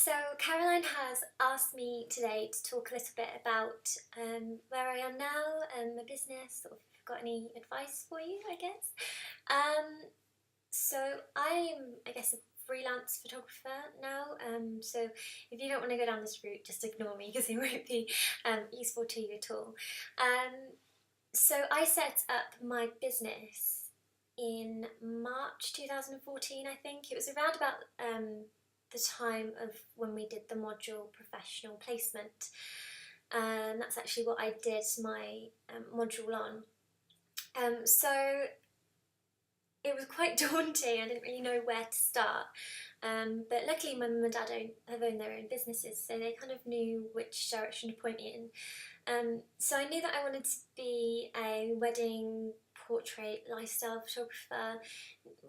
So Caroline has asked me today to talk a little bit about where I am now and my business, or if you've got any advice for you, I guess. So I'm, I guess, a freelance photographer now. So if you don't want to go down this route, just ignore me because it won't be useful to you at all. So I set up my business in March 2014, I think. It was around about the time of when we did the module professional placement. That's actually what I did my module on. So it was quite daunting. I didn't really know where to start. But luckily my mum and dad have owned their own businesses, so they kind of knew which direction to point me in. So I knew that I wanted to be a wedding portrait lifestyle photographer,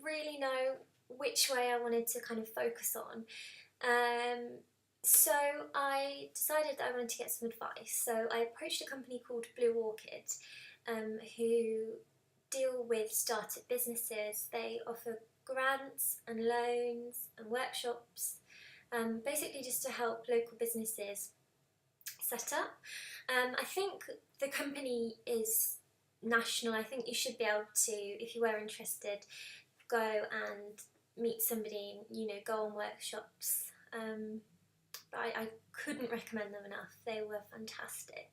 really know which way I wanted to kind of focus on. So I decided that I wanted to get some advice. So I approached a company called Blue Orchid, who deal with startup businesses. They offer grants and loans and workshops, basically just to help local businesses set up. I think the company is national. I think you should be able to, if you were interested, go and meet somebody, go on workshops. But I couldn't recommend them enough. They were fantastic.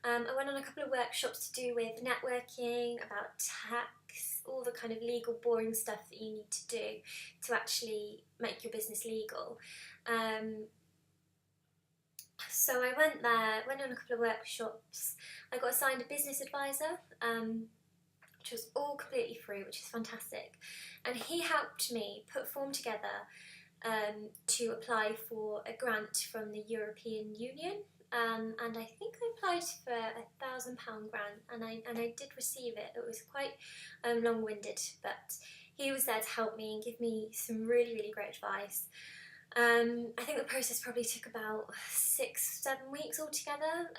I went on a couple of workshops to do with networking, about tax, all the kind of legal boring stuff that you need to do to actually make your business legal. So I went on a couple of workshops. I got assigned a business advisor, which was all completely free, which is fantastic. And he helped me put a form together to apply for a grant from the European Union. And I think I applied for £1,000 grant, and I did receive it. It was quite long-winded, but he was there to help me and give me some really, really great advice. I think the process probably took about 6-7 weeks altogether,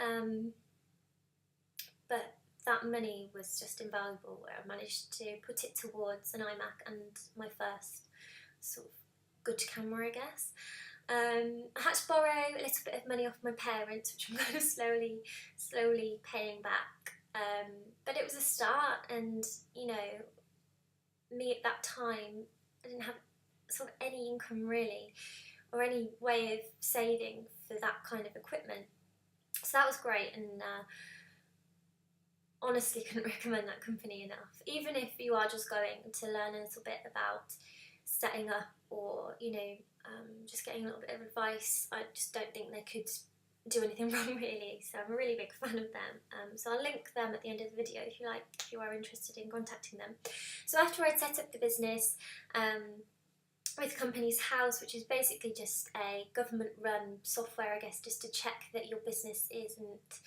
but that money was just invaluable. I managed to put it towards an iMac and my first sort of good camera, I guess. I had to borrow a little bit of money off my parents, which I'm kind of slowly paying back. But it was a start, and me at that time, I didn't have sort of any income really, or any way of saving for that kind of equipment. So that was great, and honestly couldn't recommend that company enough. Even if you are just going to learn a little bit about setting up, or just getting a little bit of advice, I just don't think they could do anything wrong really. So I'm a really big fan of them. So I'll link them at the end of the video if you are interested in contacting them. So after I'd set up the business with Companies House, which is basically just a government-run software, I guess, just to check that your business isn't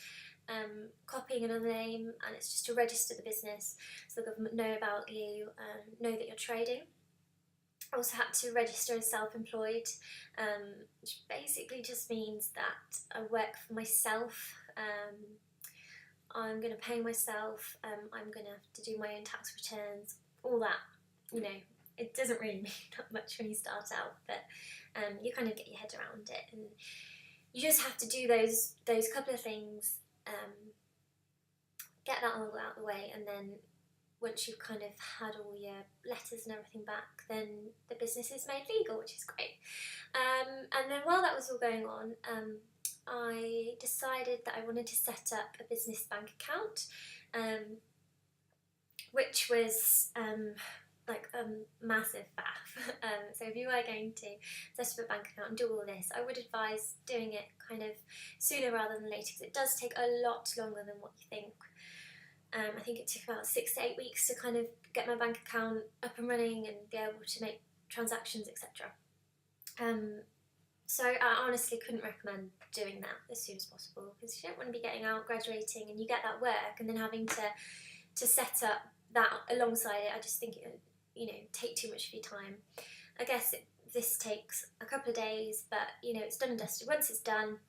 copying another name, and it's just to register the business so the government know about you, know that you're trading. I also had to register as self-employed, which basically just means that I work for myself. I'm going to pay myself, I'm going to have to do my own tax returns, all that. It doesn't really mean that much when you start out, but you kind of get your head around it, and you just have to do those couple of things, get that all out of the way, and then once you've kind of had all your letters and everything back, then the business is made legal, which is great. And then while that was all going on, I decided that I wanted to set up a business bank account, which was like a massive faff. So if you were going to set up a bank account and do all this, I would advise doing it kind of sooner rather than later, because it does take a lot longer than what you think. I think it took about 6 to 8 weeks to kind of get my bank account up and running and be able to make transactions, etc. So I honestly couldn't recommend doing that as soon as possible, because you don't want to be getting out, graduating, and you get that work, and then having to set up that alongside it. I just think it would, take too much of your time. I guess this takes a couple of days, but it's done and dusted. Once it's done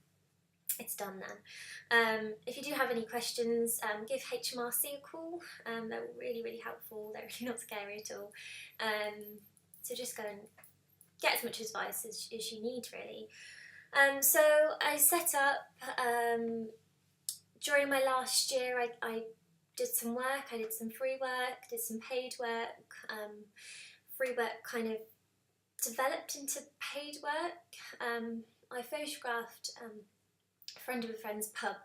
then. If you do have any questions, give HMRC a call. They're really, really helpful. They're really not scary at all. So just go and get as much advice as you need, really. So I set up, during my last year, I did some work, I did some free work, did some paid work. Free work kind of developed into paid work. I photographed a friend of a friend's pub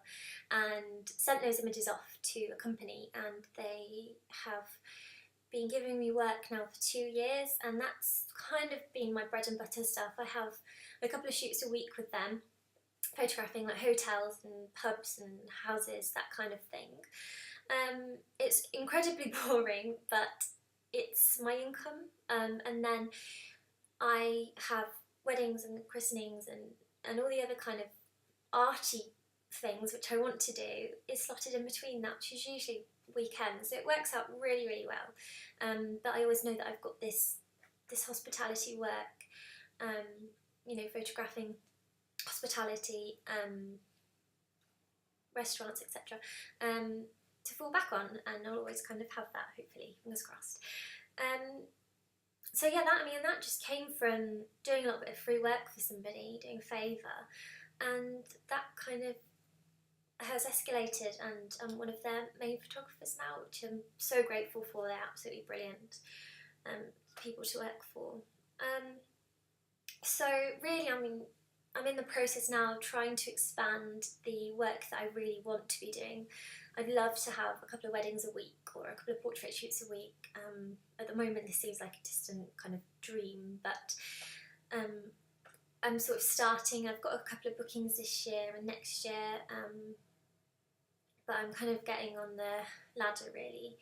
and sent those images off to a company, and they have been giving me work now for 2 years, and that's kind of been my bread and butter stuff. I have a couple of shoots a week with them, photographing like hotels and pubs and houses, that kind of thing. It's incredibly boring, but it's my income, and then I have weddings and christenings and all the other kind of arty things which I want to do is slotted in between that, which is usually weekends. So it works out really, really well. But I always know that I've got this hospitality work, photographing hospitality, restaurants, etc., to fall back on, and I'll always kind of have that, hopefully, fingers crossed. So yeah, that just came from doing a little bit of free work for somebody, doing a favour, and that kind of has escalated, and I'm one of their main photographers now, which I'm so grateful for. They're absolutely brilliant people to work for. So really, I'm in the process now of trying to expand the work that I really want to be doing. I'd love to have a couple of weddings a week or a couple of portrait shoots a week. At the moment this seems like a distant kind of dream, but I'm sort of starting. I've got a couple of bookings this year and next year, but I'm kind of getting on the ladder really,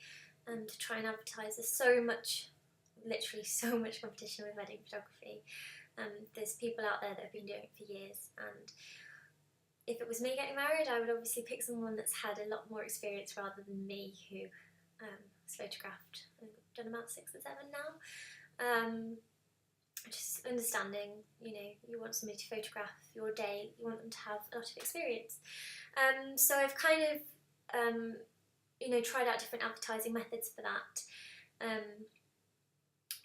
to try and advertise. There's so much, literally so much competition with wedding photography. There's people out there that have been doing it for years, and if it was me getting married, I would obviously pick someone that's had a lot more experience rather than me, who has photographed. I've done about 6 or 7 now. Just understanding, you want somebody to photograph your day, you want them to have a lot of experience. So I've kind of, tried out different advertising methods for that.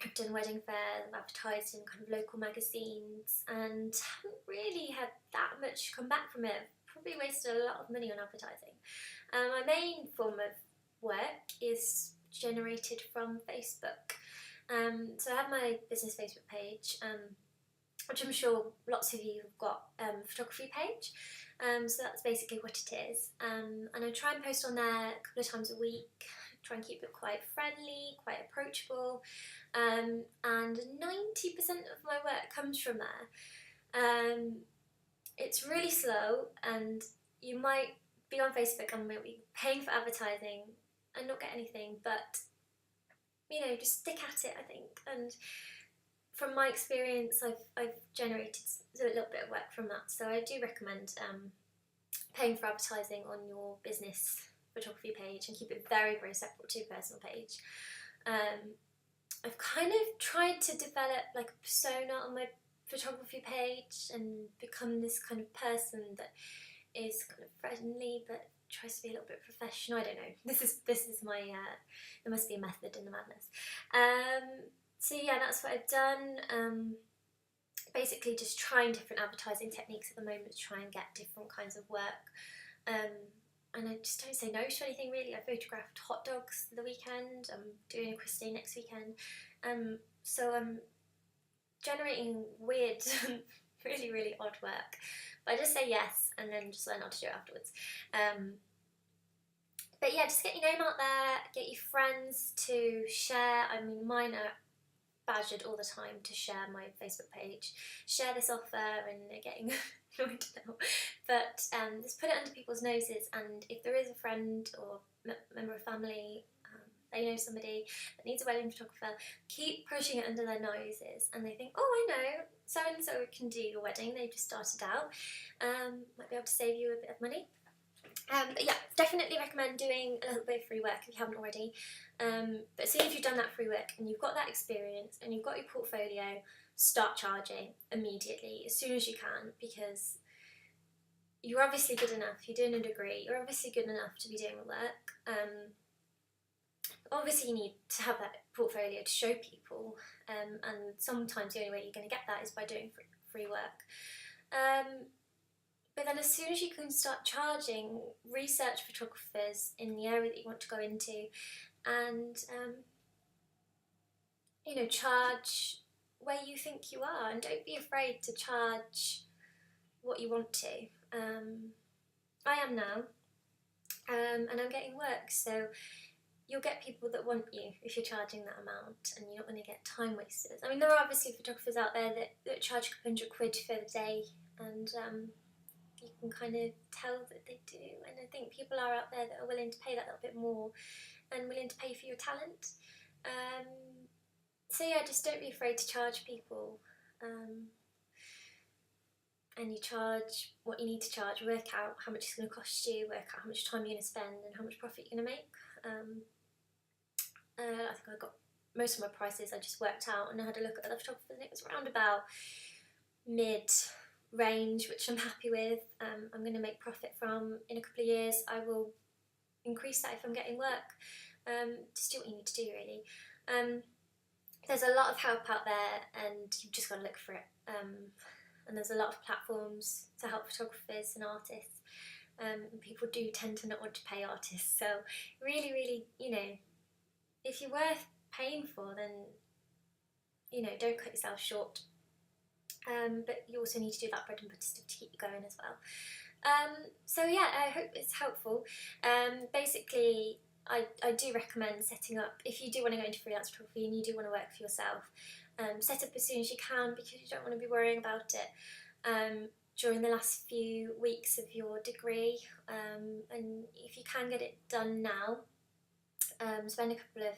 I've done wedding fairs, I've advertised in kind of local magazines, and haven't really had that much come back from it. Probably wasted a lot of money on advertising. My main form of work is generated from Facebook. So I have my business Facebook page, which I'm sure lots of you have got, photography page. So that's basically what it is. And I try and post on there a couple of times a week. Try and keep it quite friendly, quite approachable, and 90% of my work comes from there. It's really slow, and you might be on Facebook and might be paying for advertising and not get anything, but just stick at it, I think. And from my experience, I've generated a little bit of work from that, so I do recommend paying for advertising on your business photography page and keep it very, very separate to your personal page. I've kind of tried to develop like a persona on my photography page and become this kind of person that is kind of friendly but tries to be a little bit professional. I don't know. This is my there must be a method in the madness. So yeah, that's what I've done. Basically just trying different advertising techniques at the moment to try and get different kinds of work. And I just don't say no to anything really. I photographed hot dogs the weekend. I'm doing a christening next weekend. So I'm generating weird, really, really odd work. But I just say yes and then just learn how to do it afterwards. But yeah, just get your name out there, get your friends to share. Mine are badgered all the time to share my Facebook page, share this offer, and they're getting annoyed now. But just put it under people's noses, and if there is a friend or member of family, they know somebody that needs a wedding photographer, keep pushing it under their noses, and they think, oh, I know, so-and-so can do your wedding, they've just started out, might be able to save you a bit of money. But yeah, definitely recommend doing a little bit of free work if you haven't already. But as soon as you've done that free work and you've got that experience and you've got your portfolio, start charging immediately, as soon as you can, because you're obviously good enough, you're doing a degree, you're obviously good enough to be doing the work. Obviously you need to have that portfolio to show people, and sometimes the only way you're going to get that is by doing free work. But then as soon as you can start charging, research photographers in the area that you want to go into, and charge where you think you are, and don't be afraid to charge what you want to. I am now, and I'm getting work, so you'll get people that want you if you're charging that amount, and you're not going to get time wasters. I mean, there are obviously photographers out there that charge a couple £100 for the day, and you can kind of tell that they do, and I think people are out there that are willing to pay that little bit more and willing to pay for your talent. So yeah, just don't be afraid to charge people, and you charge what you need to charge. Work out how much it's going to cost you, work out how much time you're going to spend and how much profit you're going to make. I think I got most of my prices, I just worked out, and I had a look at other photographers, and it was around about mid-range, which I'm happy with. I'm going to make profit from. In a couple of years I will increase that if I'm getting work. Just do what you need to do, really. There's a lot of help out there, and you've just got to look for it. And there's a lot of platforms to help photographers and artists. People do tend to not want to pay artists, so really, really, if you're worth paying for, then don't cut yourself short. But you also need to do that bread and butter stuff to keep you going as well. So yeah, I hope it's helpful. Basically, I do recommend setting up, if you do want to go into freelance photography and you do want to work for yourself, set up as soon as you can, because you don't want to be worrying about it during the last few weeks of your degree. And if you can get it done now, spend a couple of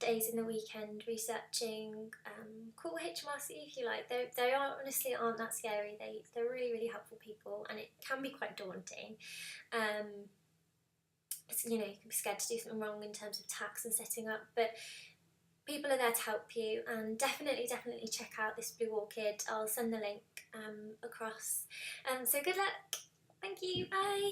days in the weekend researching, call HMRC if you like. They honestly aren't that scary. They're really, really helpful people, and it can be quite daunting. You can be scared to do something wrong in terms of tax and setting up, but people are there to help you, and definitely check out this Blue Orchid. I'll send the link across. So good luck. Thank you. Bye.